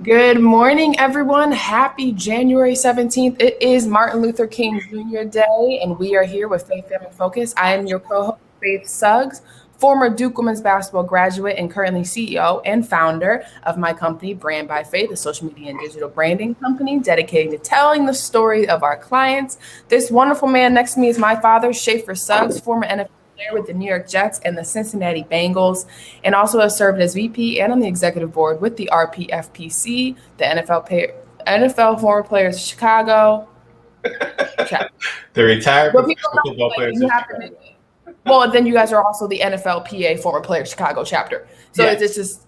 Good morning, everyone. Happy January 17th. It is Martin Luther King Jr. Day, and we are here with Faith.Family.Focus. I am your co-host, Faith Suggs, former Duke women's basketball graduate and currently CEO and founder of my company, Brand by Faith, a social media and digital branding company dedicated to telling the story of our clients. This wonderful man next to me is my father, Schaefer Suggs, former NFL player with the New York Jets and the Cincinnati Bengals, and also has served as VP and on the executive board with the RPFPC, the NFL former players of Chicago. The retired football players of Chicago. Well, then you guys are also the NFLPA former player Chicago chapter. So yes. It's just,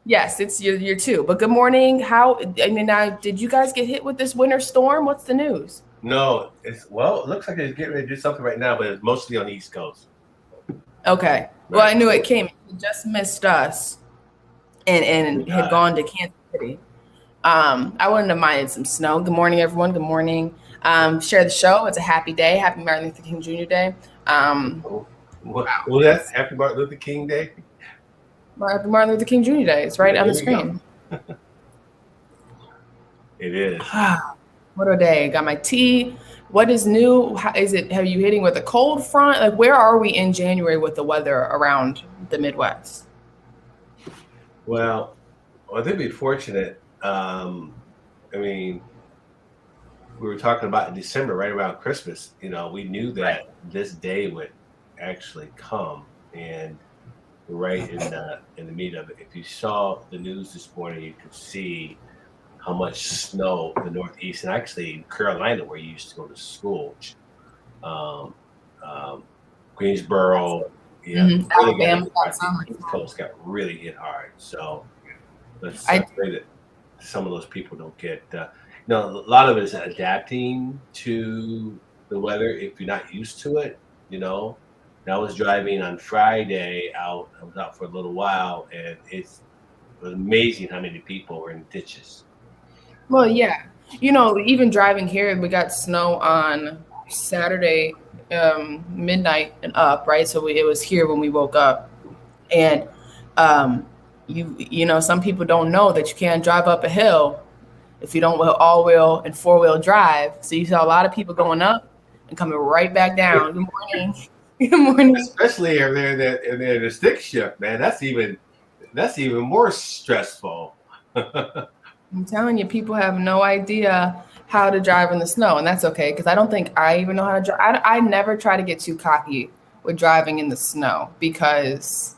yes, it's year two. But good morning. Did you guys get hit with this winter storm? What's the news? No, it looks like it's getting ready to do something right now, but it's mostly on the East Coast. Okay. Right. Well, I knew it came. It just missed us and had gone to Kansas City. I wouldn't have minded some snow. Good morning, everyone. Good morning. Share the show. It's a happy day. Happy Martin Luther King Jr. Day. That's Happy Martin Luther King Day. Happy Martin Luther King Jr. Day. It's right on the screen. It is. What a day. Got my tea. What is new? Have you hitting with a cold front? Like, where are we in January with the weather around the Midwest? Well, I think we're fortunate. We were talking about in December, right around Christmas. We knew that this day would actually come, and right in the meat of it. If you saw the news this morning, you could see how much snow in the Northeast, and actually in Carolina, where you used to go to school, Greensboro, Alabama, the East Coast got really hit hard. So let's pray that some of those people don't get. A lot of it is adapting to the weather if you're not used to it. I was driving on Friday out. I was out for a little while, and it was amazing how many people were in ditches. Well, yeah. Even driving here, we got snow on Saturday midnight and up, right? So it was here when we woke up. And, some people don't know that you can't drive up a hill if you don't all-wheel and four-wheel drive. So you saw a lot of people going up and coming right back down. Good morning. Good morning. Especially if they're in the stick shift, man. That's even more stressful. I'm telling you, people have no idea how to drive in the snow, and that's okay, because I don't think I even know how to drive. I never try to get too cocky with driving in the snow, because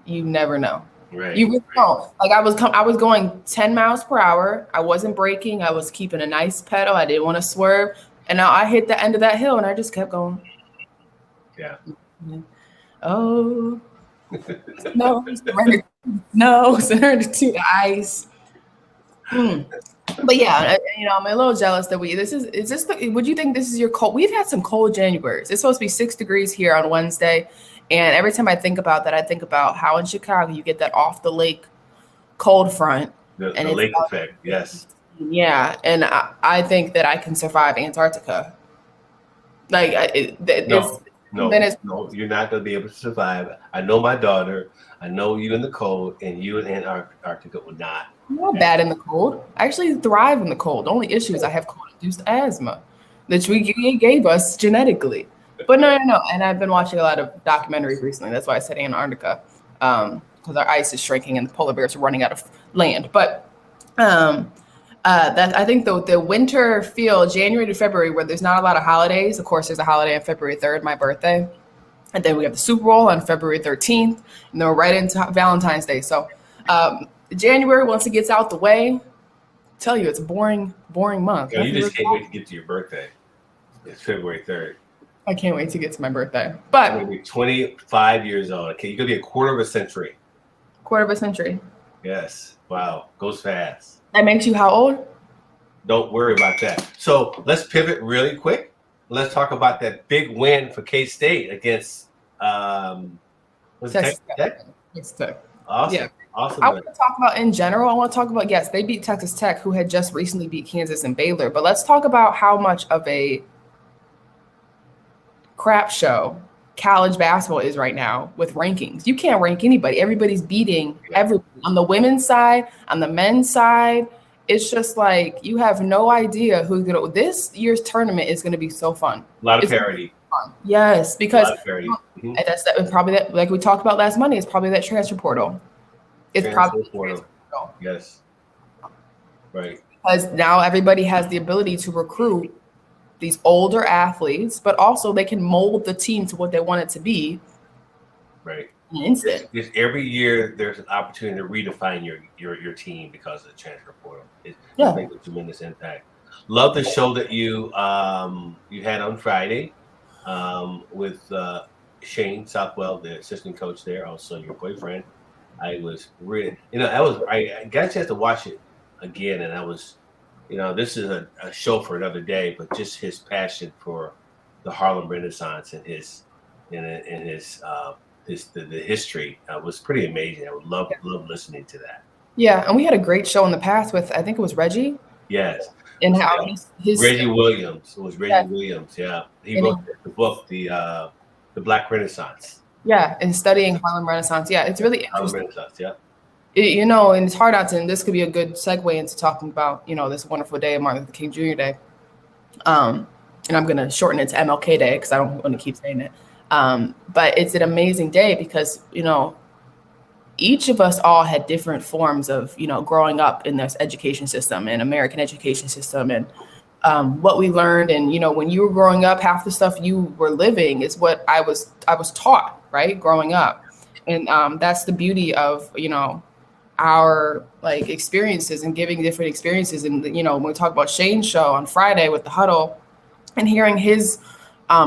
you never know. Right. You really don't. Like I was going 10 miles per hour. I wasn't braking. I was keeping a nice pedal. I didn't want to swerve. And now I hit the end of that hill, and I just kept going. Yeah. Oh, no, surrender to the ice. But yeah, I'm a little jealous that would you think this is your cold? We've had some cold Januaries. It's supposed to be 6 degrees here on Wednesday. And every time I think about that, I think about how in Chicago you get that off the lake cold front. The lake effect, yes. Yeah, and I think that I can survive Antarctica. No, you're not going to be able to survive. I know my daughter. I know you in the cold, and you in Antarctica would not. I'm not bad in the cold. I actually thrive in the cold. The only issue is I have cold-induced asthma that we gave us genetically. But no. And I've been watching a lot of documentaries recently. That's why I said Antarctica, because our ice is shrinking and the polar bears are running out of land. But that I think the winter feel, January to February, where there's not a lot of holidays. Of course, there's a holiday on February 3rd, my birthday. And then we have the Super Bowl on February 13th. And then we're right into Valentine's Day. So January, once it gets out the way, I tell you, it's a boring month. You just can't wait to get to your birthday. It's February 3rd. I can't wait to get to my birthday. But you're going to be 25 years old. Okay, you're going to be a quarter of a century. Yes. Wow. Goes fast. That makes you how old? Don't worry about that. So let's pivot really quick. Let's talk about that big win for K-State against Texas Tech? Texas Tech. Awesome. Yeah. Awesome. I want to talk about in general. I want to talk about, yes, they beat Texas Tech, who had just recently beat Kansas and Baylor. But let's talk about how much of a crap show college basketball is right now with rankings. You can't rank anybody. Everybody's beating everybody on the women's side, on the men's side. it's just like you have no idea who's gonna. This year's tournament is gonna be so fun. A lot of parity. Fun. Yes, because Mm-hmm. and that's that, probably that, like we talked about last Monday. It's probably that transfer portal. It's probably portal. Yes. Right. Because now everybody has the ability to recruit these older athletes, but also they can mold the team to what they want it to be. Right. In an instant. Every year there's an opportunity to redefine your team because of the transfer portal. It makes a tremendous impact. Love the show that you had on Friday with Shane Southwell, the assistant coach there, also your boyfriend. I was really, I got a chance to watch it again, and I was, this is a show for another day, but just his passion for the Harlem Renaissance and the history was pretty amazing. I would love listening to that. Yeah, and we had a great show in the past with, I think it was Reggie. Yes. And how his Reggie Williams. It was Reggie Williams. Yeah, he wrote the book, the Black Renaissance. Yeah, and studying Harlem Renaissance. Yeah, it's really interesting. Harlem Renaissance. Yeah. And it's hard not to, and this could be a good segue into talking about, this wonderful day of Martin Luther King Jr. Day. And I'm going to shorten it to MLK Day because I don't want to keep saying it. But it's an amazing day because, each of us all had different forms of, growing up in this education system and American education system and what we learned. And, when you were growing up, half the stuff you were living is what I was taught, right, growing up. And that's the beauty of, our like experiences and giving different experiences. And, when we talk about Shane's show on Friday with the huddle and hearing his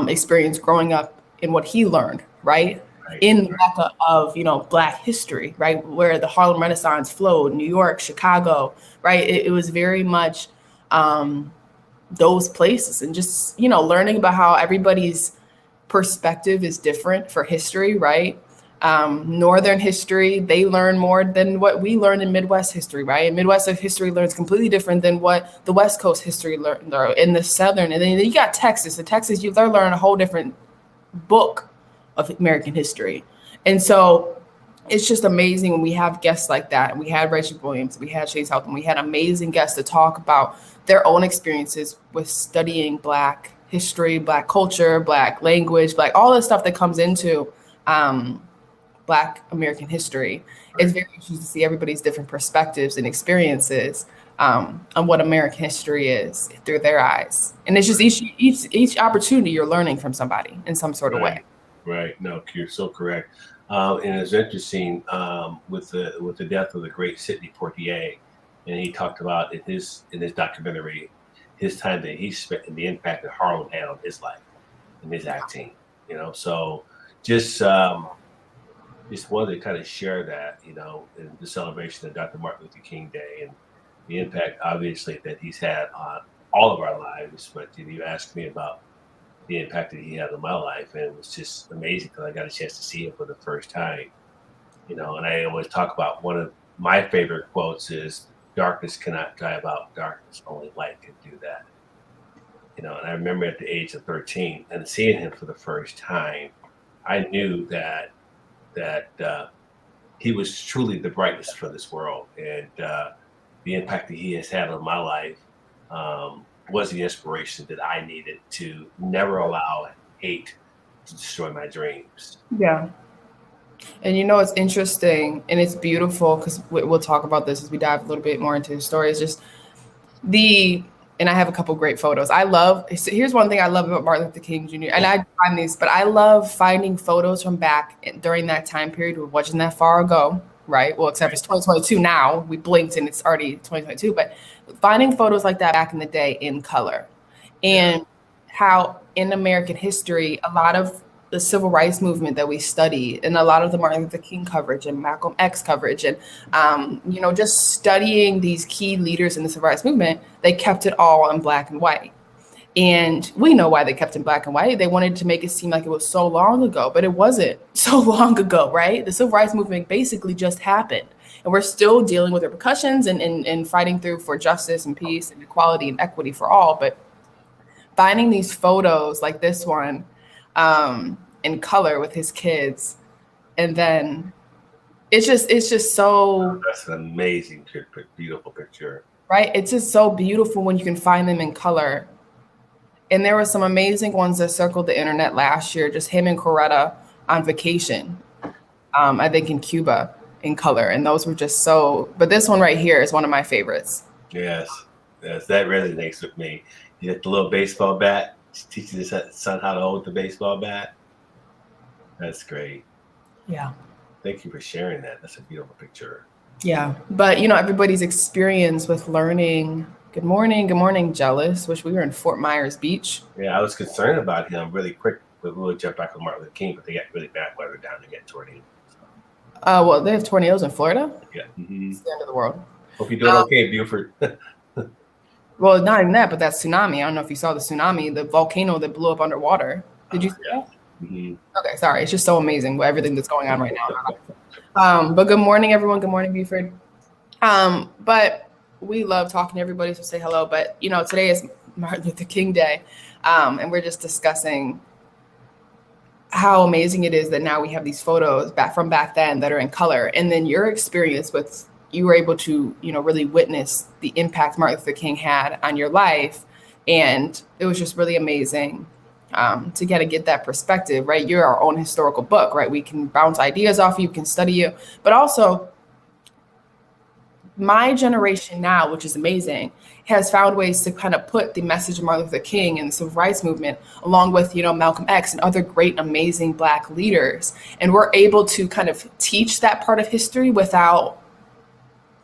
experience growing up and what he learned, right? In the mecca of, Black history, right? Where the Harlem Renaissance flowed, New York, Chicago, right? It was very much those places and just, learning about how everybody's perspective is different for history, right? Northern history, they learn more than what we learn in Midwest history, right? And Midwest history learns completely different than what the West Coast history learned in the Southern. And then you got Texas. In Texas, they're learning a whole different book of American history. And so it's just amazing when we have guests like that. And we had Reggie Williams, we had Shane Southwell, and we had amazing guests to talk about their own experiences with studying Black history, Black culture, Black language, Black, all the stuff that comes into Black American history. Right. It's very interesting to see everybody's different perspectives and experiences on what American history is through their eyes. And it's just each opportunity you're learning from somebody in some sort of way. Right. No, you're so correct. And it's interesting with the death of the great Sidney Poitier, and he talked about in his documentary his time that he spent and the impact that Harlem had on his life and his acting. So just wanted to kind of share that, in the celebration of Dr. Martin Luther King Day and the impact, obviously, that he's had on all of our lives. But you asked me about the impact that he had on my life, and it was just amazing because I got a chance to see him for the first time. And I always talk about one of my favorite quotes is, "Darkness cannot drive out darkness; only light can do that." And I remember at the age of 13 and seeing him for the first time, I knew that he was truly the brightness for this world, and the impact that he has had on my life was the inspiration that I needed to never allow hate to destroy my dreams. Yeah. And it's interesting and it's beautiful because we'll talk about this as we dive a little bit more into the story. It's just and I have a couple great photos. Here's one thing I love about Martin Luther King Jr. And I find these, but I love finding photos from back during that time period. It wasn't that far ago, right? Well, except it's 2022 now. We blinked and it's already 2022. But finding photos like that back in the day in color, and how in American history, a lot of the civil rights movement that we study and a lot of the Martin Luther King coverage and Malcolm X coverage and, just studying these key leaders in the civil rights movement, they kept it all in black and white. And we know why they kept it in black and white. They wanted to make it seem like it was so long ago, but it wasn't so long ago, right? The civil rights movement basically just happened. And we're still dealing with repercussions and fighting through for justice and peace and equality and equity for all. But finding these photos like this one, in color with his kids, and then it's just so. That's an amazing, beautiful picture. right? It's just so beautiful when you can find them in color. And there were some amazing ones that circled the internet last year, just him and Coretta on vacation, I think in Cuba in color. And those were just so, but this one right here is one of my favorites. Yes, that resonates with me. You get the little baseball bat, teaching his son how to hold the baseball bat. That's great. Yeah. Thank you for sharing that. That's a beautiful picture. Yeah. But, everybody's experience with learning. Good morning, Jealous. Wish we were in Fort Myers Beach. Yeah, I was concerned about him really quick, but we'll jump back on Martin Luther King, but they got really bad weather down to get tornadoes. Well, they have tornadoes in Florida? Yeah. Mm-hmm. It's the end of the world. Hope you're doing okay, Buford. Well, not even that, but that tsunami. I don't know if you saw the tsunami, the volcano that blew up underwater. Did you see that? Mm-hmm. Okay, sorry. It's just so amazing with everything that's going on right now. But good morning, everyone. Good morning, Buford. But we love talking to everybody, so say hello. But, today is Martin Luther King Day, and we're just discussing how amazing it is that now we have these photos from back then that are in color. And then your experience with, you were able to, really witness the impact Martin Luther King had on your life. And it was just really amazing to get that perspective, right? You're our own historical book, right? We can bounce ideas off you, can study you, but also my generation now, which is amazing, has found ways to kind of put the message of Martin Luther King and the civil rights movement along with, Malcolm X and other great, amazing Black leaders. And we're able to kind of teach that part of history without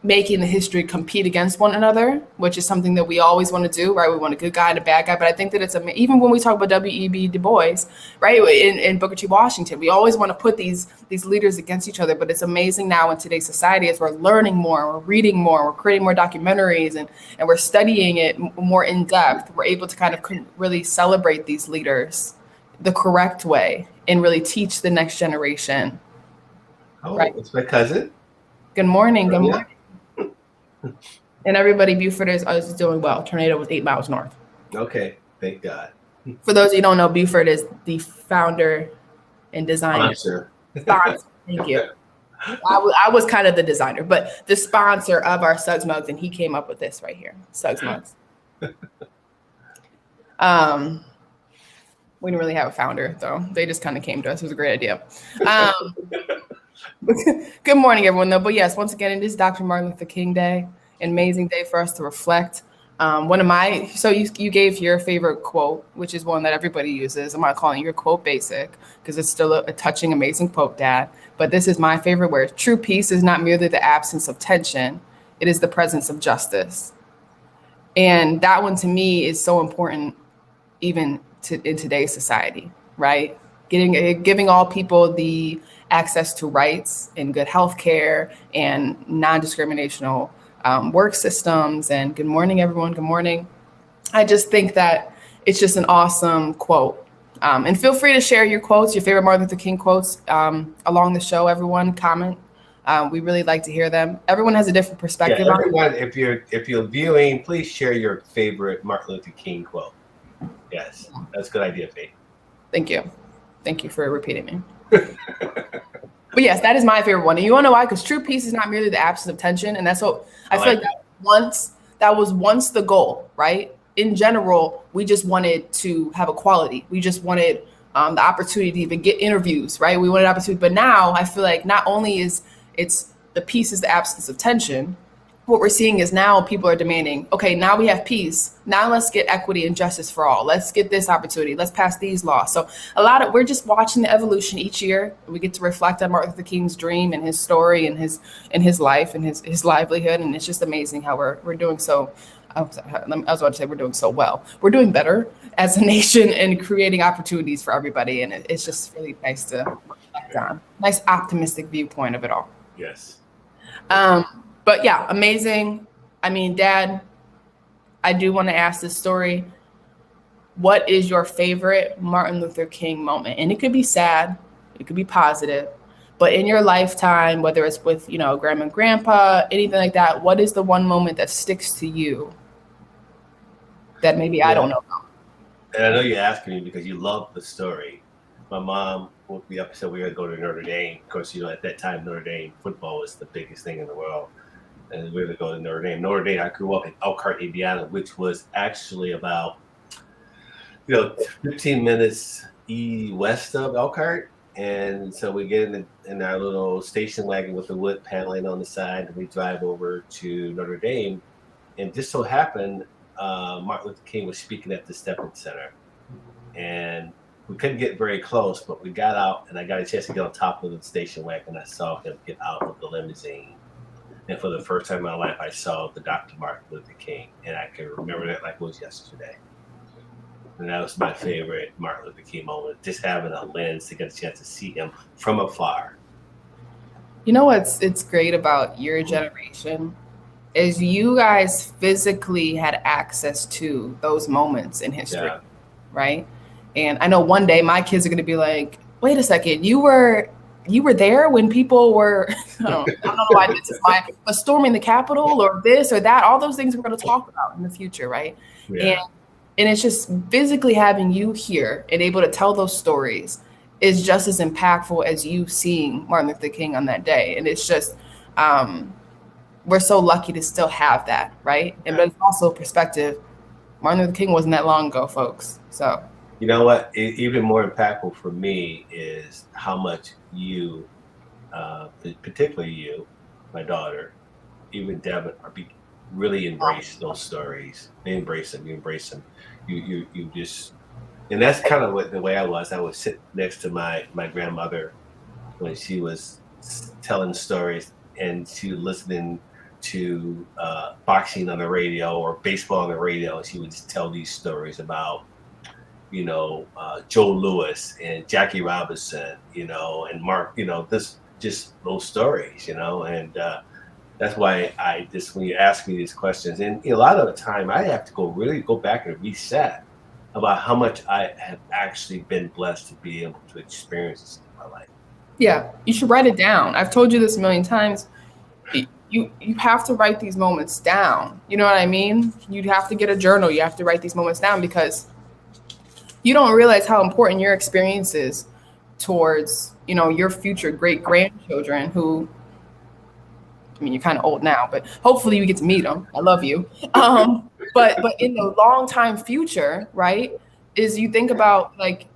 making the history compete against one another, which is something that we always want to do, right? We want a good guy and a bad guy. But I think that it's even when we talk about W.E.B. Du Bois, right, in Booker T. Washington, we always want to put these leaders against each other. But it's amazing now in today's society as we're learning more, we're reading more, we're creating more documentaries, and we're studying it more in depth. We're able to kind of really celebrate these leaders the correct way and really teach the next generation. Oh, right? It's my cousin. Good morning. Good morning. And everybody, Buford is doing well. Tornado was 8 miles north. Okay, thank God. For those of you who don't know, Buford is the founder and designer. Sponsor. Thank you. I was kind of the designer, but the sponsor of our Suggs mugs, and he came up with this right here, Suggs mugs. We didn't really have a founder, though. They just kind of came to us. It was a great idea. Good morning, everyone, though. But yes, once again, it is Dr. Martin Luther King Day, an amazing day for us to reflect. So you gave your favorite quote, which is one that everybody uses. I'm not calling your quote basic because it's still a touching, amazing quote, Dad. But this is my favorite word. True peace is not merely the absence of tension. It is the presence of justice. And that one to me is so important, even in today's society, right? Giving all people the access to rights and good health care and non-discriminational work systems. And good morning, everyone. Good morning. I just think that it's just an awesome quote. And feel free to share your quotes, your favorite Martin Luther King quotes along the show. Everyone comment. We really like to hear them. Everyone has a different perspective. Yeah, everyone, if you're viewing, please share your favorite Martin Luther King quote. Yes, that's a good idea, Faith. Thank you. Thank you for repeating me. But yes, that is my favorite one. And you want to know why? Because true peace is not merely the absence of tension. And that's what I feel like that was once the goal, right? In general, we just wanted to have equality. We just wanted the opportunity to even get interviews, right? We wanted opportunity. But now I feel like not only is it's the peace is the absence of tension, what we're seeing is now people are demanding, okay, now we have peace. Now let's get equity and justice for all. Let's get this opportunity. Let's pass these laws. So we're just watching the evolution each year. We get to reflect on Martin Luther King's dream and his story and his life and his livelihood. And it's just amazing how we're doing so. I was about to say we're doing so well. We're doing better as a nation and creating opportunities for everybody. And it's just really nice to reflect on. Nice optimistic viewpoint of it all. Yes. But yeah, amazing. I mean, Dad, I do want to ask this story. What is your favorite Martin Luther King moment? And it could be sad, it could be positive, but in your lifetime, whether it's with, grandma and grandpa, anything like that, what is the one moment that sticks to you that maybe I don't know about? And I know you're asking me because you love the story. My mom woke me up and said we were going to go to Notre Dame. Of course, at that time, Notre Dame football was the biggest thing in the world. and we were to go to Notre Dame. Notre Dame, I grew up in Elkhart, Indiana, which was actually about 15 minutes west of Elkhart. And so we get in our little station wagon with the wood paneling on the side, and we drive over to Notre Dame. And just so happened, Martin Luther King was speaking at the Stepping Center. And we couldn't get very close, but we got out, and I got a chance to get on top of the station wagon. I saw him get out of the limousine. And for the first time in my life, I saw the Dr. Martin Luther King. And I can remember that like it was yesterday. And that was my favorite Martin Luther King moment, just having a lens to get a chance to see him from afar. You know what's great about your generation is you guys physically had access to those moments in history, right? And I know one day my kids are going to be like, wait a second, you were there when people were, I don't know why this is but storming the Capitol or this or that, all those things we're going to talk about in the future, right? Yeah. And it's just physically having you here and able to tell those stories is just as impactful as you seeing Martin Luther King on that day. And it's just, we're so lucky to still have that, right? And but it's also perspective. Martin Luther King wasn't that long ago, folks. So you know what? Even more impactful for me is how much you, particularly you, my daughter, even Devin, really embrace those stories. They embrace them. You embrace them. You just, and that's kind of the way I was. I would sit next to my grandmother when she was telling stories, and she was listening to boxing on the radio or baseball on the radio. And she would just tell these stories about, Joe Louis and Jackie Robinson, and Mark, this just those stories, and that's why I just, when you ask me these questions, and a lot of the time I have to really go back and reset about how much I have actually been blessed to be able to experience this in my life. Yeah, you should write it down. I've told you this a million times. You have to write these moments down. You know what I mean? You'd have to get a journal. You have to write these moments down because you don't realize how important your experience is towards, your future great grandchildren who, I mean, you're kind of old now, but hopefully you get to meet them. I love you. But in the long time future, right, is you think about like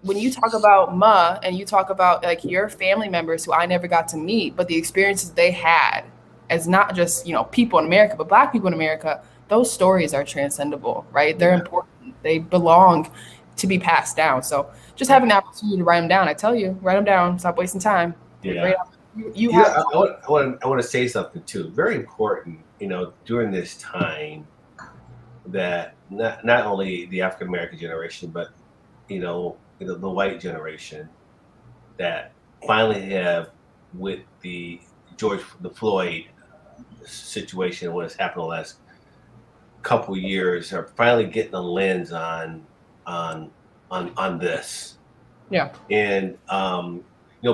when you talk about Ma and you talk about like your family members who I never got to meet, but the experiences they had as not just, people in America, but Black people in America, those stories are transcendendable, right? They're important. They belong to be passed down. So just having the opportunity to write them down, I tell you, write them down. Stop wasting time. Yeah. I want to say something too. Very important, during this time that not only the African American generation, but the white generation that finally have, with the Floyd situation, what has happened the last couple of years, are finally getting a lens on this. Yeah. And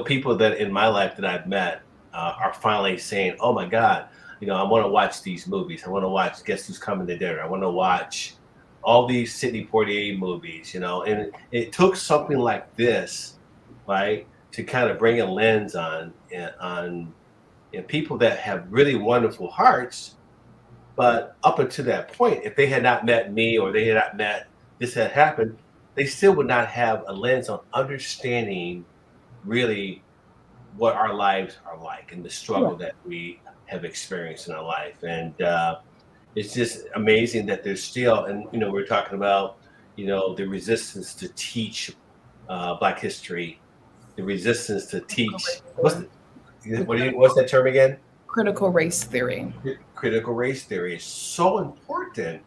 people that in my life that I've met are finally saying, oh my God, I want to watch these movies. I want to watch Guess Who's Coming to Dinner. I want to watch all these Sidney Poitier movies, and it took something like this, right, to kind of bring a lens on people that have really wonderful hearts. But up until that point, if they had not met me or they had not met this had happened, they still would not have a lens on understanding really what our lives are like and the struggle that we have experienced in our life. And it's just amazing that there's still, and we're talking about, the resistance to teach Black history, the resistance to teach. What's that term again? Critical race theory. Critical race theory is so important,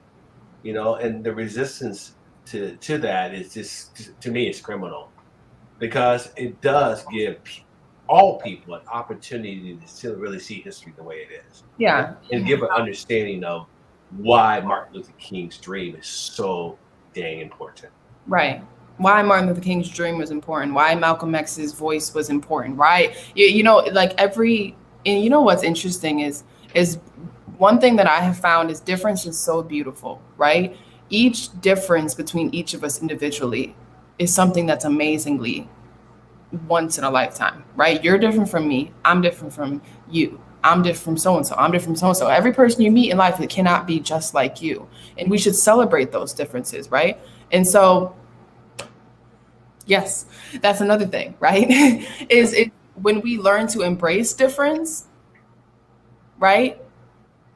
and the resistance to that is just, to me, it's criminal, because it does give all people an opportunity to still really see history the way it is. Yeah. And give an understanding of why Martin Luther King's dream is so dang important. Right. Why Martin Luther King's dream was important. Why Malcolm X's voice was important. Right. And what's interesting is one thing that I have found is difference is so beautiful, right? Each difference between each of us individually is something that's amazingly once in a lifetime, right? You're different from me. I'm different from you. I'm different from so-and-so. I'm different from so-and-so. Every person you meet in life, it cannot be just like you. And we should celebrate those differences, right? And so, yes, that's another thing, right? is it when we learn to embrace difference, right?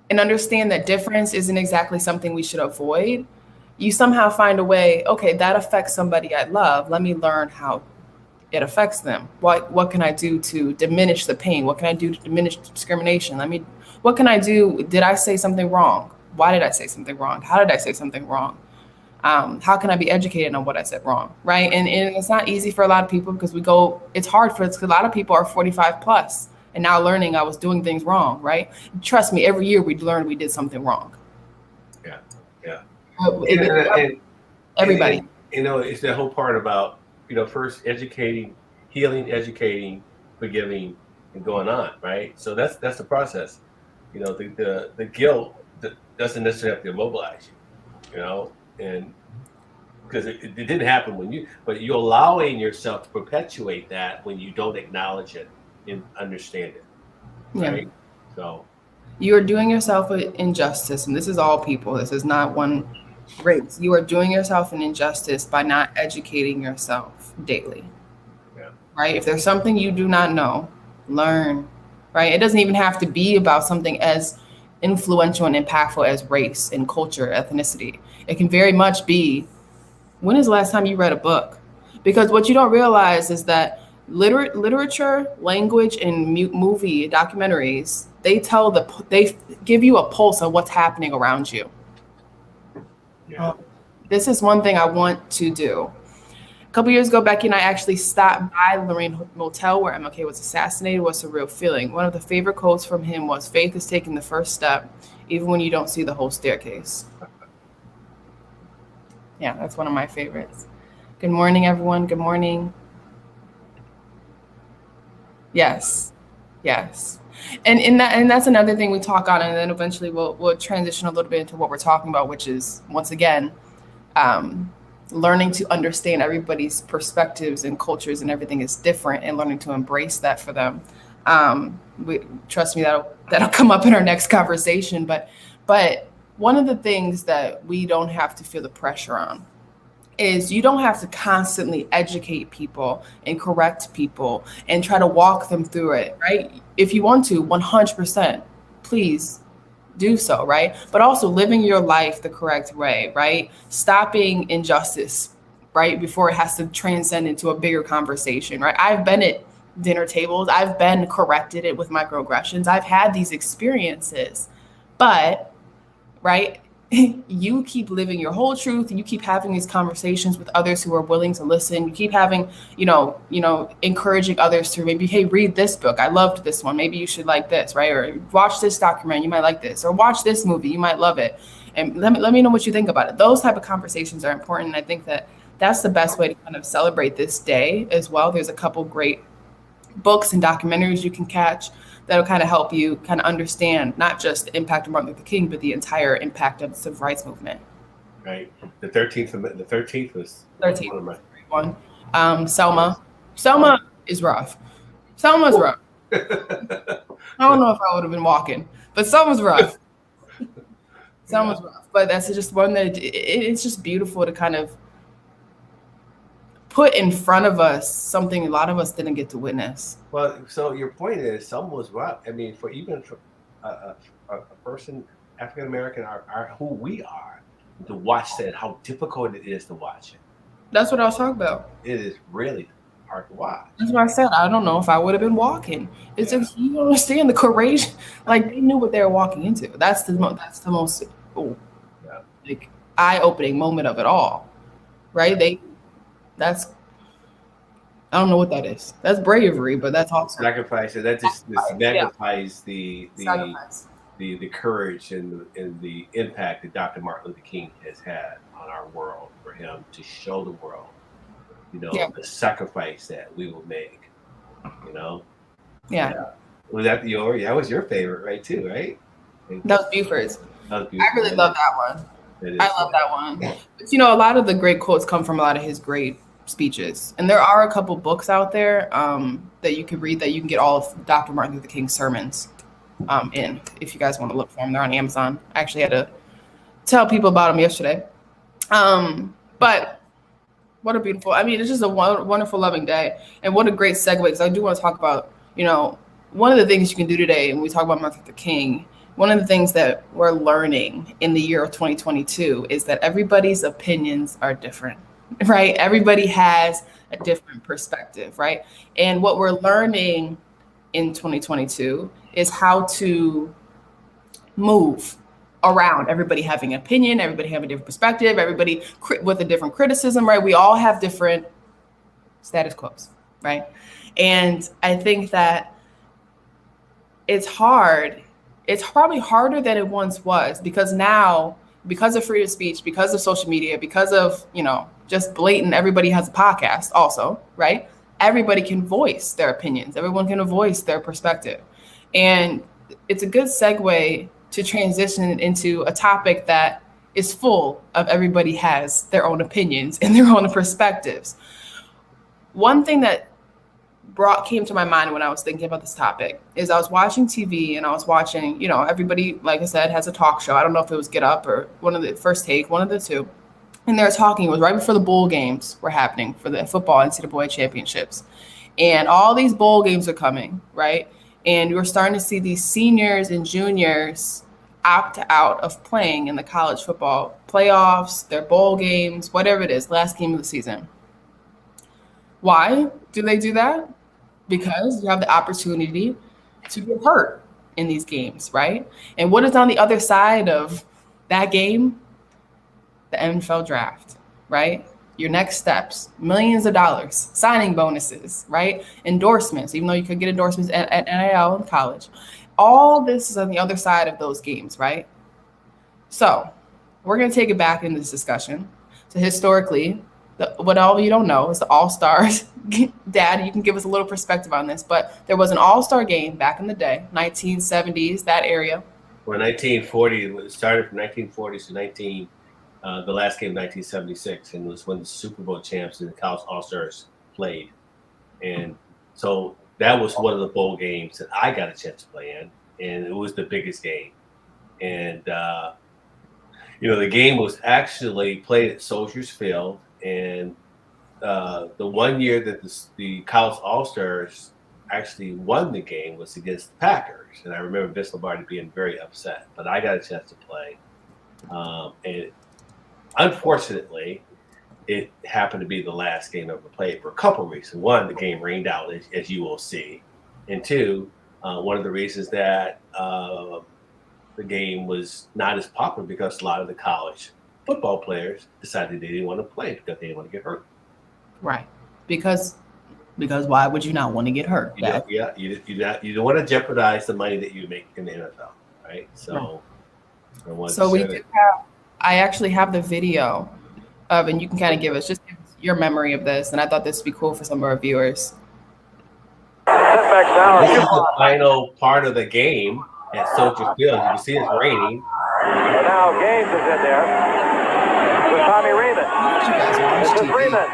And understand that difference isn't exactly something we should avoid. You somehow find a way, okay, that affects somebody I love. Let me learn how it affects them. What can I do to diminish the pain? What can I do to diminish discrimination? What can I do? Did I say something wrong? Why did I say something wrong? How did I say something wrong? How can I be educated on what I said wrong, right? And it's not easy for a lot of people because it's hard for us because a lot of people are 45 plus and now learning I was doing things wrong, right? Trust me, every year we learn we did something wrong. Yeah. Everybody. And, it's the whole part about, first educating, healing, educating, forgiving, and going on, right? So that's the process. The guilt doesn't necessarily have to immobilize you, and because it didn't happen but you're allowing yourself to perpetuate that when you don't acknowledge it and understand it, right? Yeah. So you are doing yourself an injustice, and this is all people. This is not one race. You are doing yourself an injustice by not educating yourself daily. Yeah. Right? If there's something you do not know, learn. Right? It doesn't even have to be about something as influential and impactful as race and culture, ethnicity. It can very much be, when is the last time you read a book? Because what you don't realize is that literature, language, and movie documentaries, they give you a pulse of what's happening around you. Yeah. This is one thing I want to do. A couple years ago, Becky and I actually stopped by Lorraine Motel where MLK was assassinated. What's a real feeling? One of the favorite quotes from him was, "Faith is taking the first step, even when you don't see the whole staircase." Yeah, that's one of my favorites. Good morning, everyone. Good morning. Yes. And that's another thing we talk on, and then eventually we'll transition a little bit into what we're talking about, which is, once again, learning to understand everybody's perspectives and cultures and everything is different, and learning to embrace that for them. Trust me, that'll come up in our next conversation. But one of the things that we don't have to feel the pressure on is you don't have to constantly educate people and correct people and try to walk them through it, right? If you want to, 100%, please do so, right? But also living your life the correct way, right? Stopping injustice, right? Before it has to transcend into a bigger conversation, right? I've been at dinner tables. I've been corrected it with microaggressions. I've had these experiences, but, right? You keep living your whole truth, and you keep having these conversations with others who are willing to listen. You keep having, encouraging others to maybe, hey, read this book. I loved this one. Maybe you should like this, right? Or watch this documentary. You might like this. Or watch this movie. You might love it. And let me know what you think about it. Those type of conversations are important. And I think that that's the best way to kind of celebrate this day as well. There's a couple great books and documentaries you can catch that'll kind of help you kind of understand not just the impact of Martin Luther King, but the entire impact of the civil rights movement. Right. The 13th was 13th one. Selma. Selma is rough. Selma's rough. I don't know if I would have been walking, but Selma's rough. Selma's rough. But that's just one that it's just beautiful to kind of put in front of us something a lot of us didn't get to witness. Well, so your point is some was rough. I mean, for even a person, African American, are who we are, to watch that, how difficult it is to watch it. That's what I was talking about. It is really hard to watch. That's what I said. I don't know if I would have been walking. It's just, you don't understand the courage. Like, they knew what they were walking into. That's the most like eye-opening moment of it all, right? I don't know what that is. That's bravery, but that's also sacrifice. That just magnifies the courage and the impact that Dr. Martin Luther King has had on our world, for him to show the world, the sacrifice that we will make. Was that that was your favorite, right? Too, right? That was Buford's. I really love that one. I love that one. But a lot of the great quotes come from a lot of his great speeches. And there are a couple books out there that you could read that you can get all of Dr. Martin Luther King's sermons. in. If you guys want to look for them, they're on Amazon. I actually had to tell people about them yesterday. But what a beautiful, I mean, it's just a wonderful, loving day. And what a great segue, because I do want to talk about, one of the things you can do today, and we talk about Martin Luther King, one of the things that we're learning in the year of 2022 is that everybody's opinions are different, right? Everybody has a different perspective, right? And what we're learning in 2022 is how to move around everybody having an opinion, everybody having a different perspective, everybody with a different criticism, right? We all have different status quos, right? And I think that it's hard. It's probably harder than it once was, because now, because of freedom of speech, because of social media, because of, just blatant, everybody has a podcast also, right? Everybody can voice their opinions. Everyone can voice their perspective. And it's a good segue to transition into a topic that is full of everybody has their own opinions and their own perspectives. One thing that came to my mind when I was thinking about this topic is I was watching TV and I was watching, everybody, like I said, has a talk show. I don't know if it was Get Up or one of the First Take, one of the two. And they were talking, it was right before the bowl games were happening for the football NCAA championships. And all these bowl games are coming, right? And we're starting to see these seniors and juniors opt out of playing in the college football playoffs, their bowl games, whatever it is, last game of the season. Why do they do that? Because you have the opportunity to get hurt in these games, right? And what is on the other side of that game? The NFL draft, right? Your next steps, millions of dollars, signing bonuses, right? Endorsements, even though you could get endorsements at NIL in college. All this is on the other side of those games, right? So we're going to take it back in this discussion. So historically, what all of you don't know is the All-Stars. Dad, you can give us a little perspective on this, but there was an All-Star game back in the day, 1970s, that area. Well, 1940, it started from 1940s to the last game, 1976, and it was when the Super Bowl champs and the college All-Stars played. And so that was one of the bowl games that I got a chance to play in, and it was the biggest game. And, the game was actually played at Soldiers Field, and the one year that the college All-Stars actually won the game was against the Packers. And I remember Vince Lombardi being very upset, but I got a chance to play. And unfortunately, it happened to be the last game I ever played for a couple of reasons. One, the game rained out, as you will see. And two, one of the reasons that the game was not as popular because a lot of the college football players decided they didn't want to play because they didn't want to get hurt. Right. Because why would you not want to get hurt? You don't want to jeopardize the money that you make in the NFL, right? So, right. I actually have the video of, and you can kind of give us your memory of this, and I thought this would be cool for some of our viewers. This is the final part of the game at Soldier Field. You can see it's raining. And now Gaines is in there with Tommy Raymond. This is Raymond.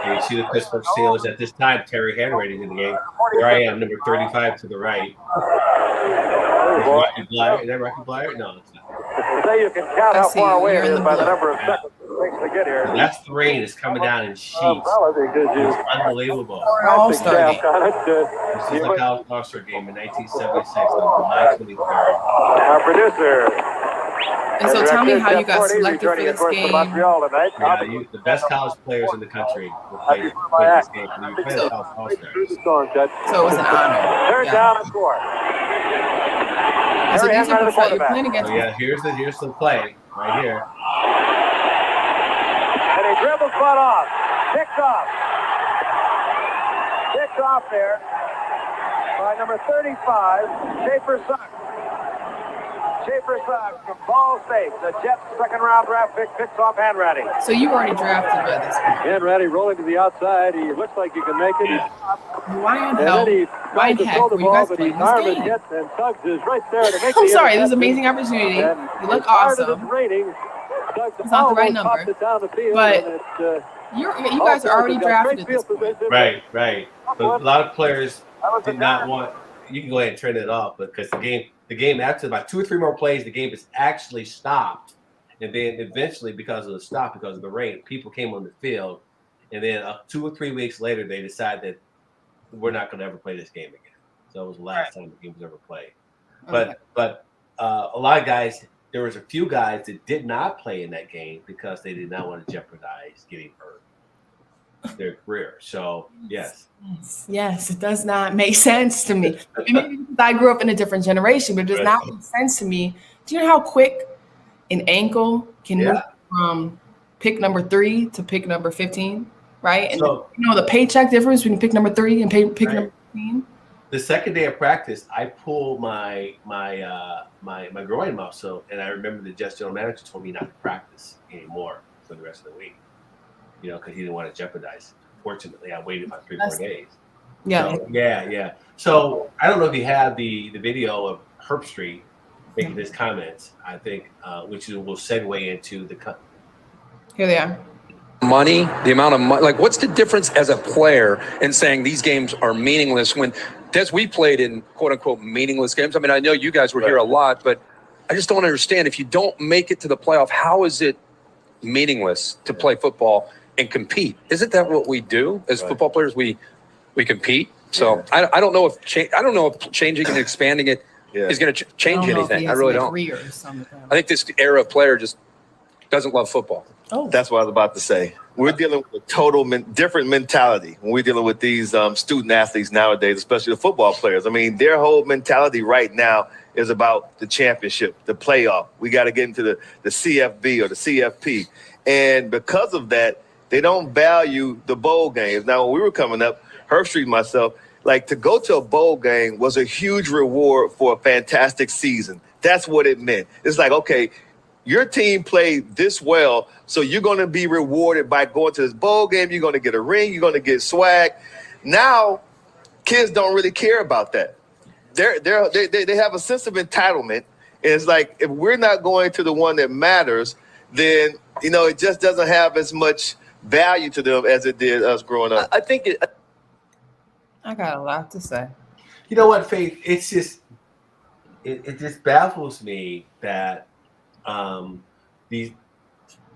And you see the Pittsburgh Steelers at this time. Terry Henry in the game. There I am, number 35 to the right. Is that Rocky Blyer? No, it's not. Say you can count how far away it is by the number of seconds it takes to get here. So that's the rain. It's coming down in sheets. It's unbelievable. All-Star game. This is the college All-Star game in 1976, July 23rd. Our producer. And so tell me how you got selected for this game. Yeah, the best college players in the country will play this game. And you play the college All-Stars. So it was an honor. Third down and 4. So these are you're playing against. Here's the play right here. And he dribbles butt off. Picked off. Picked off there by number 35, Schaefer Suggs. Schaefer Suggs from Ball State, the Jets' second-round draft pick, picks off Hanratty. So you already drafted by this point. Hanratty rolling to the outside. He looks like he can make it. Yeah. Why in hell? Why in heck were you guys playing this game? And Suggs is right there to make I'm sorry, this is an amazing opportunity. You look awesome. It's not the right number. But you guys are already drafted at this point. Right. But a lot of players did not want you can go ahead and turn it off because the game after about 2 or 3 more plays, the game is actually stopped. And then eventually, because of the stop, because of the rain, people came on the field. And then 2 or 3 weeks later, they decided that we're not going to ever play this game again. So it was the last time the game was ever played. But a lot of guys, there was a few guys that did not play in that game because they did not want to jeopardize getting hurt their career. So yes, it does not make sense to me. Maybe because I grew up in a different generation, but it does not make sense to me. Do you know how quick an ankle can move from pick number 3 to pick number 15, right? And so, the paycheck difference between pick number 3 and pick number 15. The second day of practice, I pulled my groin muscle, and I remember the general manager told me not to practice anymore for the rest of the week. Because he didn't want to jeopardize. Fortunately, I waited about 3 more days. Yeah. So I don't know if you have the video of Herb Street making his comments. I think which will segue into the. Here they are. Money, the amount of money. Like, what's the difference as a player in saying these games are meaningless when we played in quote unquote meaningless games? I mean, I know you guys were here a lot, but I just don't understand. If you don't make it to the playoff, how is it meaningless to play football and compete? Isn't that what we do as football players? We compete. So I don't know if changing and expanding it is going to change anything. I really don't. I think this era of player just doesn't love football. Oh, that's what I was about to say. We're dealing with a total different mentality when we're dealing with these student athletes nowadays, especially the football players. I mean, their whole mentality right now is about the championship, the playoff. We got to get into the CFB or the CFP. And because of that, they don't value the bowl games. Now, when we were coming up, Herb Street and myself, like, to go to a bowl game was a huge reward for a fantastic season. That's what it meant. It's like, okay, your team played this well, so you're going to be rewarded by going to this bowl game. You're going to get a ring. You're going to get swag. Now, kids don't really care about that. They have a sense of entitlement. And it's like, if we're not going to the one that matters, then, it just doesn't have as much value to them as it did us growing up. I got a lot to say. You know what, Faith? It's just it just baffles me that these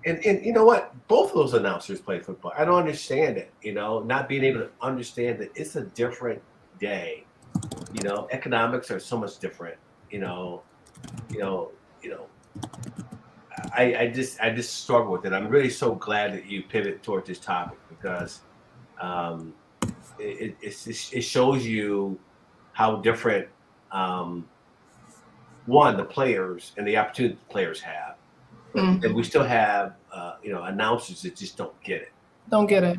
and you know what? Both of those announcers play football. I don't understand it. Not being able to understand that it's a different day. Economics are so much different. I just struggle with it. I'm really so glad that you pivot toward this topic because it shows you how different the players and the opportunity the players have. And we still have announcers that just don't get it. They don't get it.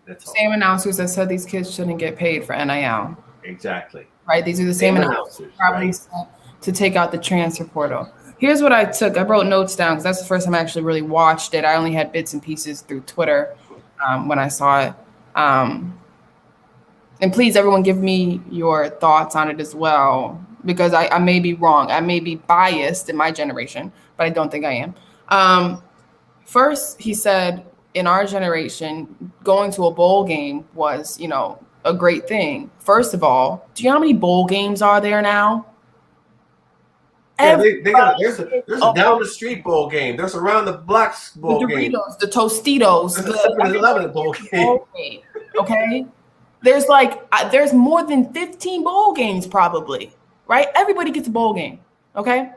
That's all. Same announcers that said these kids shouldn't get paid for NIL. Exactly. Right. These are the same announcers probably sent to take out the transfer portal. Here's what I took. I wrote notes down because that's the first time I actually really watched it. I only had bits and pieces through Twitter when I saw it. And please, everyone, give me your thoughts on it as well, because I may be wrong. I may be biased in my generation, but I don't think I am. First, he said, in our generation, going to a bowl game was, a great thing. First of all, do you know how many bowl games are there now? Yeah, there's a down the street bowl game. There's around the blocks bowl game. The Doritos, the Tostitos, the 7-Eleven bowl game. Okay, there's more than 15 bowl games probably, right? Everybody gets a bowl game. Okay.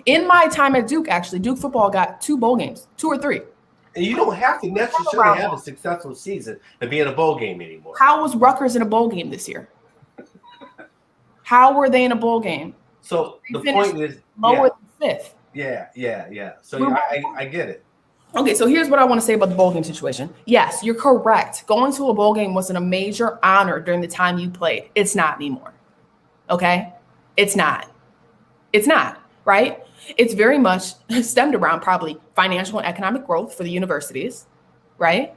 In my time at Duke, actually, Duke football got 2 bowl games, 2 or 3. And you don't have to necessarily have a successful season to be in a bowl game anymore. How was Rutgers in a bowl game this year? How were they in a bowl game? So the point is lower than 5th. Yeah. So I get it. Okay, so here's what I want to say about the bowl game situation. Yes, you're correct. Going to a bowl game wasn't a major honor during the time you played. It's not anymore. Okay? It's not, right? It's very much stemmed around probably financial and economic growth for the universities, right?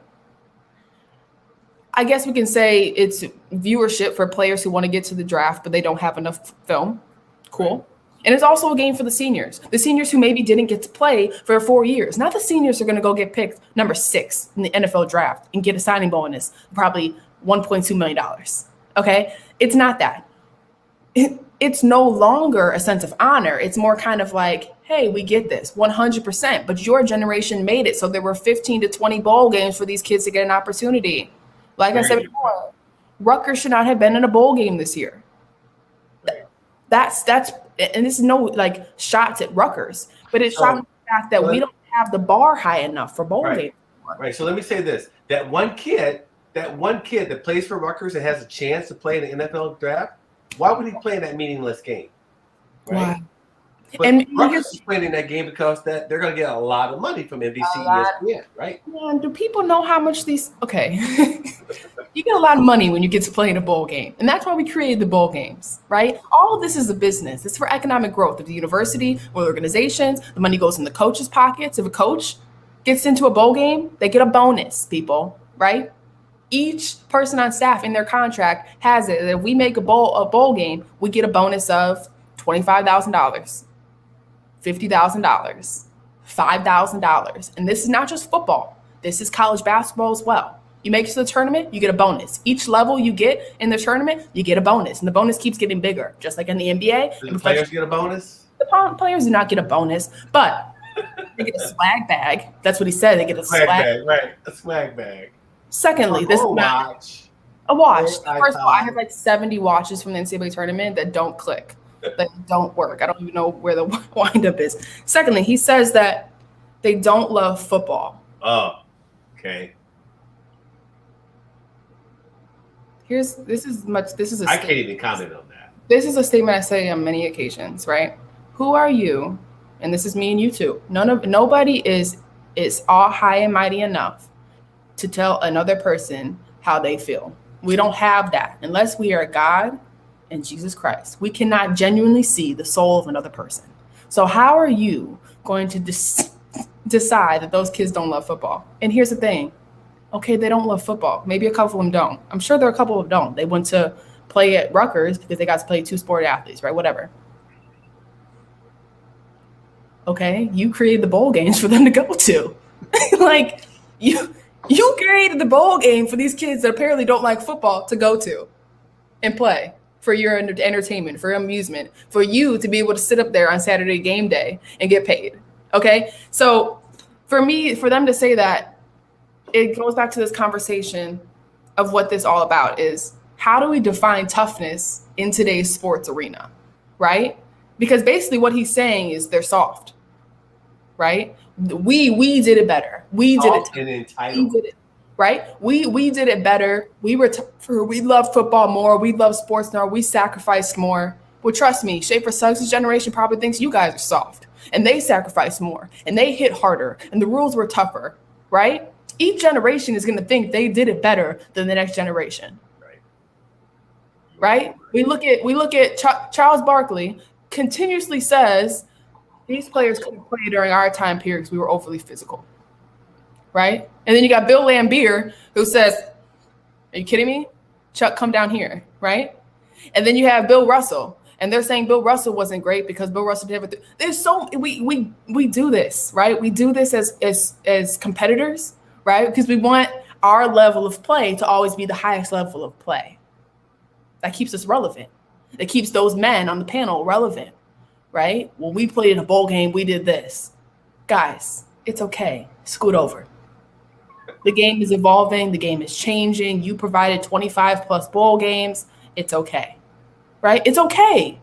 I guess we can say it's viewership for players who want to get to the draft, but they don't have enough film. Cool. And it's also a game for the seniors who maybe didn't get to play for 4 years. Not the seniors who are going to go get picked number 6 in the NFL draft and get a signing bonus, probably $1.2 million. Okay. It's not that. it's no longer a sense of honor. It's more kind of like, hey, we get this 100%, but your generation made it. So there were 15 to 20 bowl games for these kids to get an opportunity. Like I said before, Rutgers should not have been in a bowl game this year. That's and this is no like shots at Rutgers, but it's shot at the fact that we don't have the bar high enough for bowl games. Right. So let me say this: that one kid that plays for Rutgers and has a chance to play in the NFL draft, why would he play in that meaningless game? Right. Why? But And Rutgers is playing in that game because that they're going to get a lot of money from NBC, ESPN, right? Man, do people know how much these? Okay, you get a lot of money when you get to play in a bowl game, and that's why we created the bowl games, right? All of this is a business. It's for economic growth of the university or organizations. The money goes in the coach's pockets. If a coach gets into a bowl game, they get a bonus. People, right? Each person on staff in their contract has it. If we make a bowl game, we get a bonus of $25,000. $50,000, $5,000. And this is not just football. This is college basketball as well. You make it to the tournament, you get a bonus. Each level you get in the tournament, you get a bonus. And the bonus keeps getting bigger, just like in the NBA. Do the players get a bonus? The players do not get a bonus, but they get a swag bag. That's what he said. They get a swag bag. Right, a swag bag. Secondly, this is watch. A watch. First of all, I have like 70 watches from the NCAA tournament that don't click. That don't work. I don't even know where the windup is. Secondly, he says that they don't love football. Oh, okay. This is a I can't even comment on that. This is a statement I say on many occasions, right? Who are you? And this is me and you too. Nobody is all high and mighty enough to tell another person how they feel. We don't have that unless we are God and Jesus Christ. We cannot genuinely see the soul of another person. So how are you going to decide that those kids don't love football? And here's the thing. Okay, they don't love football. Maybe a couple of them don't. I'm sure there are a couple of them don't. They went to play at Rutgers because they got to play two sport athletes, right? Whatever. Okay, you created the bowl games for them to go to. Like, you created the bowl game for these kids that apparently don't like football to go to and play. For your entertainment, for your amusement, for you to be able to sit up there on Saturday game day and get paid. Okay. So for them to say that, it goes back to this conversation of what this all about is how do we define toughness in today's sports arena, right? Because basically what he's saying is they're soft, right? We did it better. We did it. Right? We did it better. We love football more. We love sports more. We sacrificed more. Well, trust me, Schaefer Suggs' generation probably thinks you guys are soft. And they sacrificed more. And they hit harder. And the rules were tougher. Right? Each generation is going to think they did it better than the next generation. Right? We look at Charles Barkley continuously says these players couldn't play during our time period because we were overly physical. Right? And then you got Bill Laimbeer who says, are you kidding me? Chuck, come down here. Right? And then you have Bill Russell, and they're saying Bill Russell wasn't great because Bill Russell did everything. We do this, right? We do this as competitors, right? Because we want our level of play to always be the highest level of play. That keeps us relevant. It keeps those men on the panel relevant, right? When we played in a bowl game, we did this. Guys, it's okay. Scoot over. The game is evolving. The game is changing. You provided 25 plus bowl games. It's okay. Right? It's okay.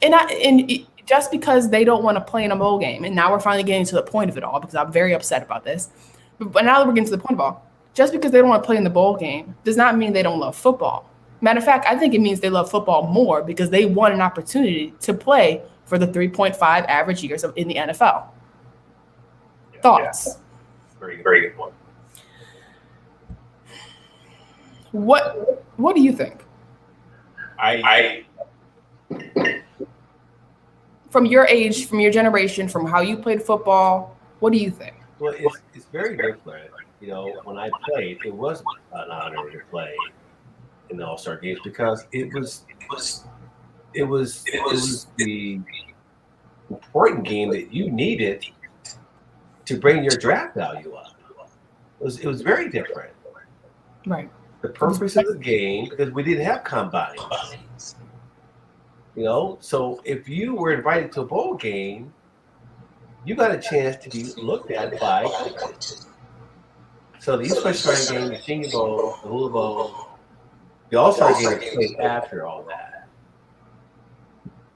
And just because they don't want to play in a bowl game, and now we're finally getting to the point of it all because I'm very upset about this. But now that we're getting to the point of all, just because they don't want to play in the bowl game does not mean they don't love football. Matter of fact, I think it means they love football more because they want an opportunity to play for the 3.5 average years in the NFL. Yeah, thoughts? Yeah. Very, very good one. What do you think? From your age, from your generation, from how you played football, what do you think? Well, it's very different. You know, when I played, it was an honor to play in the All-Star games because it was the important game that you needed to bring your draft value up. It was very different. Right. The purpose of the game, because we didn't have combine. You know, so if you were invited to a bowl game, you got a chance to be looked at by coaches. So the East West Shrine game, the Senior Bowl, the Hula Bowl, the All-Star game was played after all that.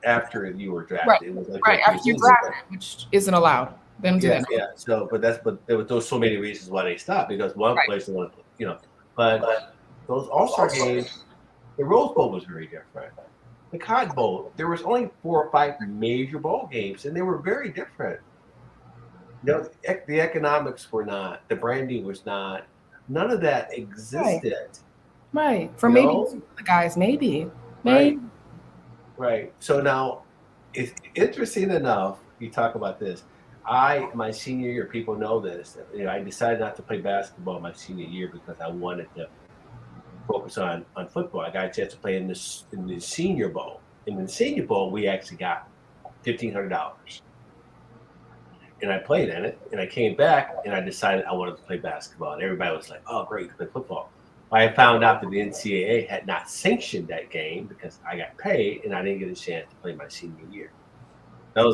After you were drafted. Right, It was like right after you're drafted, which isn't allowed. Them do that. Yeah. So, but there was so many reasons why they stopped, because one place they want to, you know, but those All-Star games, the Rose Bowl was very different. The Cotton Bowl, there was only 4 or 5 major bowl games, and they were very different. You know, the economics were not, the branding was not, none of that existed. Right. For maybe the guys, maybe. Right. So now, it's interesting enough, you talk about this. My senior year, people know this. You know, I decided not to play basketball my senior year because I wanted to focus on football. I got a chance to play in the Senior Bowl. In the Senior Bowl, we actually got $1,500, and I played in it. And I came back, and I decided I wanted to play basketball. And everybody was like, "Oh, great, you play football." I found out that the NCAA had not sanctioned that game because I got paid, and I didn't get a chance to play my senior year. That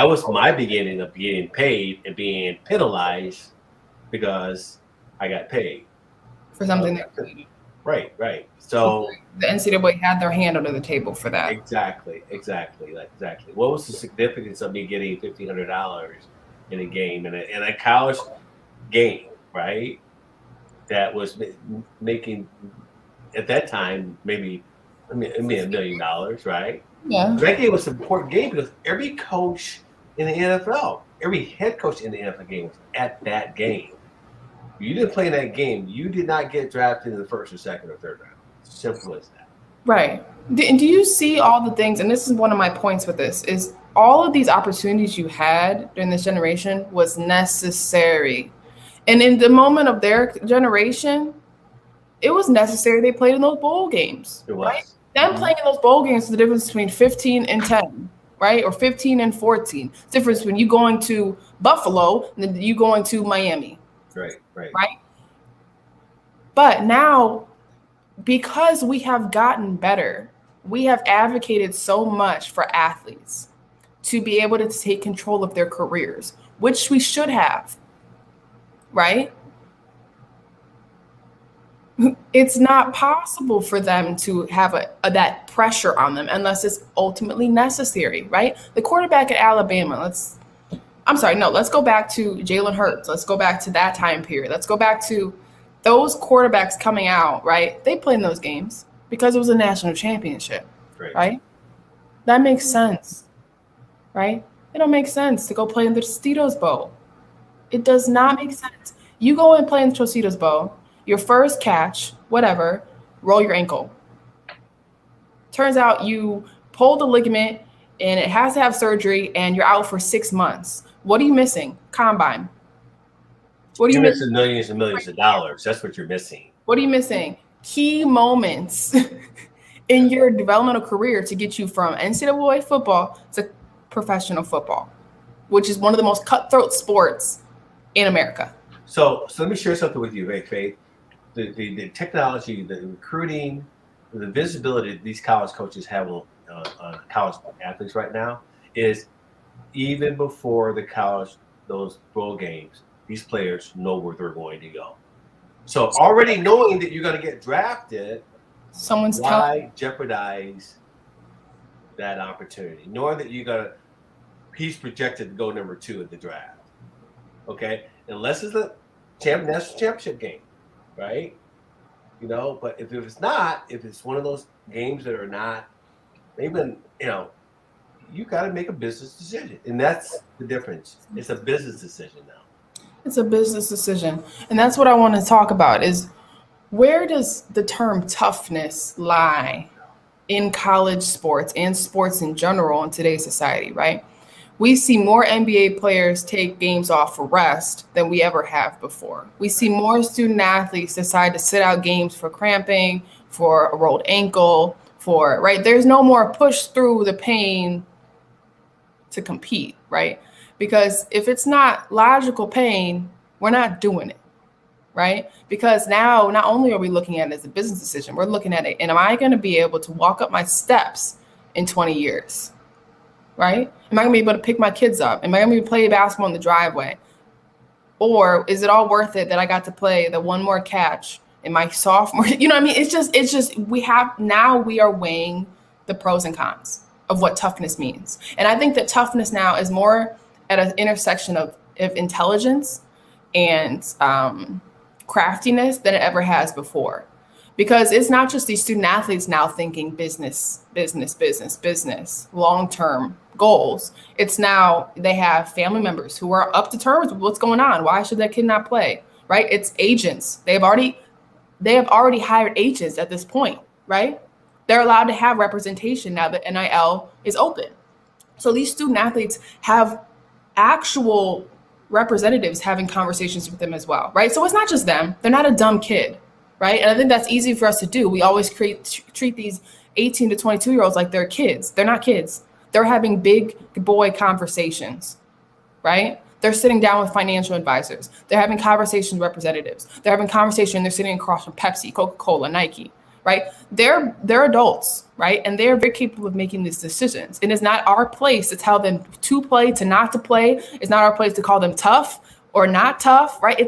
was my beginning of getting paid and being penalized because I got paid for something that right. So the NCAA had their hand under the table for that. Exactly. What was the significance of me getting $1,500 in a game in a college game, right? That was making at that time maybe $1 million, right? Yeah. That game was an important game because every coach in the NFL, every head coach in the NFL game was at that game. If you didn't play in that game, you did not get drafted in the first or second or third round. Simple as that. Right. Do you see all the things, and this is one of my points with this, is all of these opportunities you had during this generation was necessary. And in the moment of their generation, it was necessary they played in those bowl games. It was. Right? Them playing in those bowl games is the difference between 15 and 10, right? Or 15 and 14. It's the difference between you going to Buffalo and then you going to Miami. Right. But now, because we have gotten better, we have advocated so much for athletes to be able to take control of their careers, which we should have, right? It's not possible for them to have that pressure on them unless it's ultimately necessary, right? The quarterback at Alabama, let's go back to Jalen Hurts. Let's go back to that time period. Let's go back to those quarterbacks coming out, right? They played in those games because it was a national championship, right? That makes sense, right? It don't make sense to go play in the Tostitos Bowl. It does not make sense. You go and play in the Tostitos Bowl, your first catch, whatever, roll your ankle. Turns out you pulled the ligament and it has to have surgery and you're out for 6 months. What are you missing? Combine. What are you missing? Millions and millions of dollars. That's what you're missing. What are you missing? Key moments in your developmental career to get you from NCAA football to professional football, which is one of the most cutthroat sports in America. So let me share something with you, Faith. The technology, the recruiting, the visibility that these college coaches have on college athletes right now is even before those bowl games, these players know where they're going to go. So already knowing that you're going to get drafted, why jeopardize that opportunity? Knowing that he's projected to go number 2 in the draft. Okay, unless it's a national championship game, right? You know, but if it's not, if it's one of those games that are not, even, you know, you got to make a business decision, and that's the difference. It's a business decision now. It's a business decision, and that's what I want to talk about is where does the term toughness lie in college sports and sports in general in today's society, right? We see more NBA players take games off for rest than we ever have before. We see more student athletes decide to sit out games for cramping, for a rolled ankle, right? There's no more push through the pain to compete, right? Because if it's not logical pain, we're not doing it, right? Because now not only are we looking at it as a business decision, we're looking at it, and am I going to be able to walk up my steps in 20 years? Right? Am I going to be able to pick my kids up? Am I going to be able to play basketball in the driveway? Or is it all worth it that I got to play the one more catch in my sophomore? You know what I mean? It's just we are weighing the pros and cons of what toughness means. And I think that toughness now is more at an intersection of intelligence and craftiness than it ever has before. Because it's not just these student athletes now thinking business, long-term goals. It's now they have family members who are up to terms with what's going on. Why should that kid not play? Right? It's agents. They have already hired agents at this point, right? They're allowed to have representation now that NIL is open. So these student athletes have actual representatives having conversations with them as well, right? So it's not just them. They're not a dumb kid. Right. And I think that's easy for us to do. We always treat these 18 to 22-year-olds like they're kids. They're not kids. They're having big boy conversations. Right. They're sitting down with financial advisors. They're having conversations with representatives. They're having conversations. They're sitting across from Pepsi, Coca-Cola, Nike. Right. They're adults. Right. And they're very capable of making these decisions. And it's not our place to tell them to play, to not to play. It's not our place to call them tough or not tough. Right.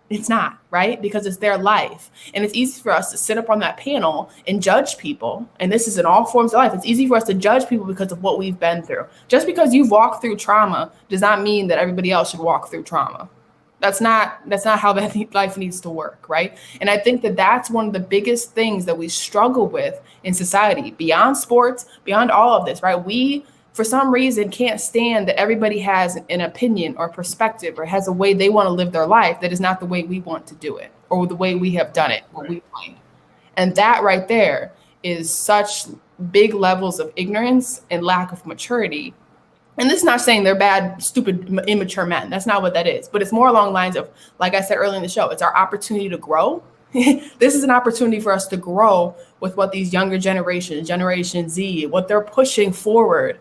It's not, right? Because it's their life. And it's easy for us to sit up on that panel and judge people. And this is in all forms of life. It's easy for us to judge people because of what we've been through. Just because you've walked through trauma does not mean that everybody else should walk through trauma. That's not how that life needs to work, right? And I think that that's one of the biggest things that we struggle with in society, beyond sports, beyond all of this, right? We, for some reason, can't stand that everybody has an opinion or perspective or has a way they want to live their life that is not the way we want to do it or the way we have done it, what we find. And that right there is such big levels of ignorance and lack of maturity. And this is not saying they're bad, stupid, immature men. That's not what that is. But it's more along the lines of, like I said earlier in the show, it's our opportunity to grow. This is an opportunity for us to grow with what these younger generations, Generation Z, what they're pushing forward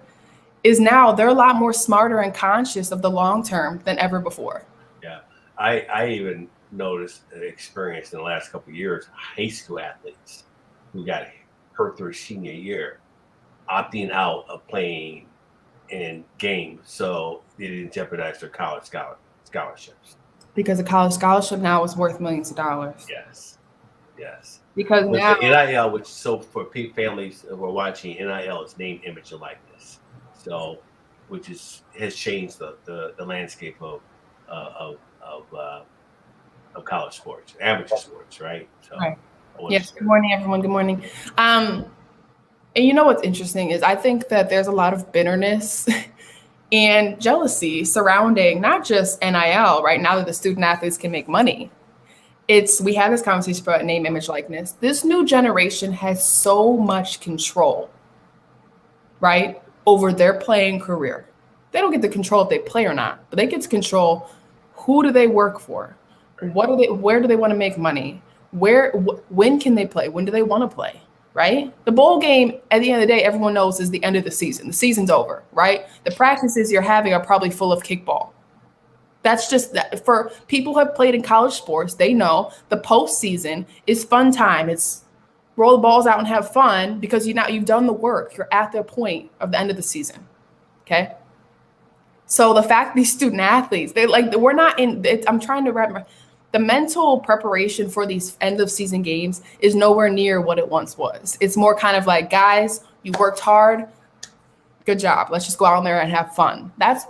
is now they're a lot more smarter and conscious of the long term than ever before. Yeah. I even noticed an experience in the last couple of years, high school athletes who got hurt their senior year, opting out of playing in games so they didn't jeopardize their college scholarships. Because a college scholarship now is worth millions of dollars. Yes. Because with now the NIL, which so for families who are watching, NIL is name, image, and likeness. So, which has changed the landscape of college sports, amateur sports, right? So, right. Yes. Good morning, everyone. Good morning. And you know what's interesting is I think that there's a lot of bitterness and jealousy surrounding not just NIL, right? Now that the student athletes can make money. We had this conversation about name, image, likeness. This new generation has so much control, right, over their playing career. They don't get to control if they play or not, but they get to control who do they work for, where do they want to make money, when can they play, when do they want to play, right? The bowl game, at the end of the day, everyone knows is the end of the season. The season's over, right? The practices you're having are probably full of kickball. That's just that. For people who have played in college sports, they know the postseason is fun time. It's roll the balls out and have fun because you've done the work. You're at the point of the end of the season. Okay. So the fact these student athletes, we're not in it. I'm trying to wrap the mental preparation for these end of season games is nowhere near what it once was. It's more kind of like, guys, you worked hard. Good job. Let's just go out there and have fun. That's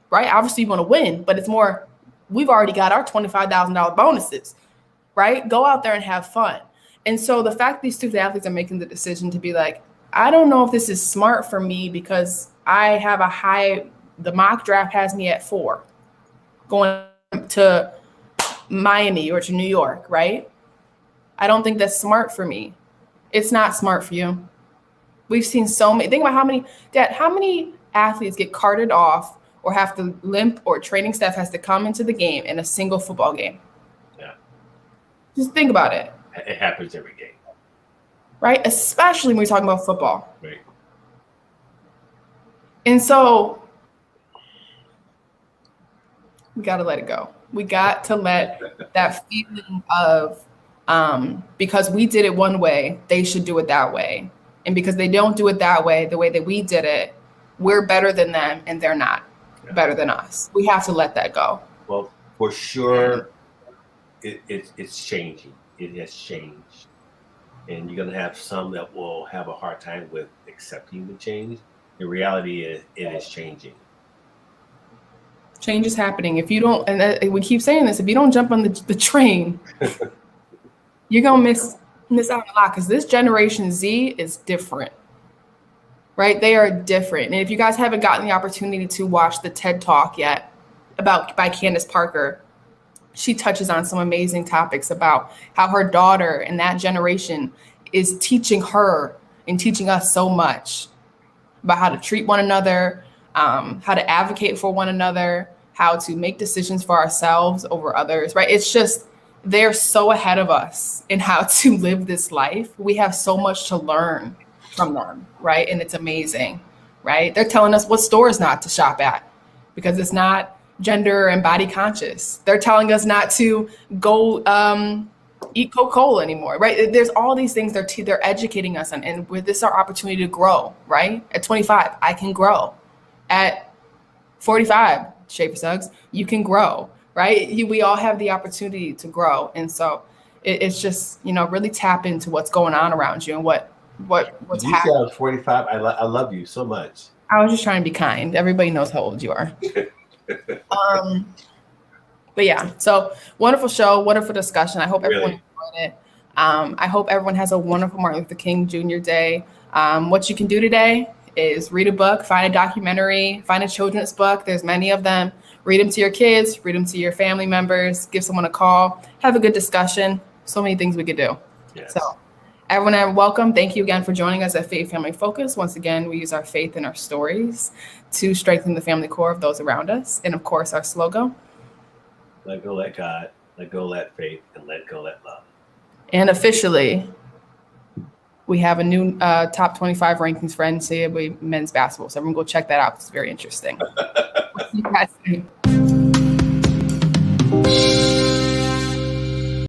right. Obviously you want to win, but it's more, we've already got our $25,000 bonuses, right? Go out there and have fun. And so the fact these student athletes are making the decision to be like, I don't know if this is smart for me because I have the mock draft has me at 4 going to Miami or to New York, right? I don't think that's smart for me. It's not smart for you. We've seen so many. Think about how many athletes get carted off or have to limp or training staff has to come into the game in a single football game. Yeah. Just think about it. It happens every game. Right? Especially when we're talking about football. Right. And so we got to let it go. We got to let that feeling of because we did it one way, they should do it that way. And because they don't do it that way, the way that we did it, we're better than them and they're not better than us. We have to let that go. Well, for sure, it's changing. It has changed. And you're going to have some that will have a hard time with accepting the change. The reality is it is changing. Change is happening. If you don't, and we keep saying this, if you don't jump on the train, you're going to miss out a lot, because this Generation Z is different, right? They are different. And if you guys haven't gotten the opportunity to watch the TED Talk yet by Candace Parker, she touches on some amazing topics about how her daughter and that generation is teaching her and teaching us so much about how to treat one another, how to advocate for one another, how to make decisions for ourselves over others, right? It's just, they're so ahead of us in how to live this life. We have so much to learn from them, right? And it's amazing, right? They're telling us what stores not to shop at because it's not gender and body conscious. They're telling us not to go eat Coca-Cola anymore, right? There's all these things they're educating us on, and with this our opportunity to grow, right? At 25, I can grow. At 45, Schaefer Suggs, you can grow, right? We all have the opportunity to grow, and so it's just, really tap into what's going on around you and what's you happening. said I was 45. I love you so much. I was just trying to be kind. Everybody knows how old you are. But yeah, so wonderful show, wonderful discussion. I hope everyone enjoyed it. I hope everyone has a wonderful Martin Luther King Jr. Day. What you can do today is read a book, find a documentary, find a children's book. There's many of them. Read them to your kids, read them to your family members, give someone a call, have a good discussion. So many things we could do. Yes. So everyone, welcome. Thank you again for joining us at Faith Family Focus. Once again, we use our faith and our stories to strengthen the family core of those around us. And of course, our slogan: let go, let God, let go, let faith, and let go, let love. And officially, we have a new top 25 rankings for NCAA men's basketball. So everyone go check that out. It's very interesting. See you guys soon.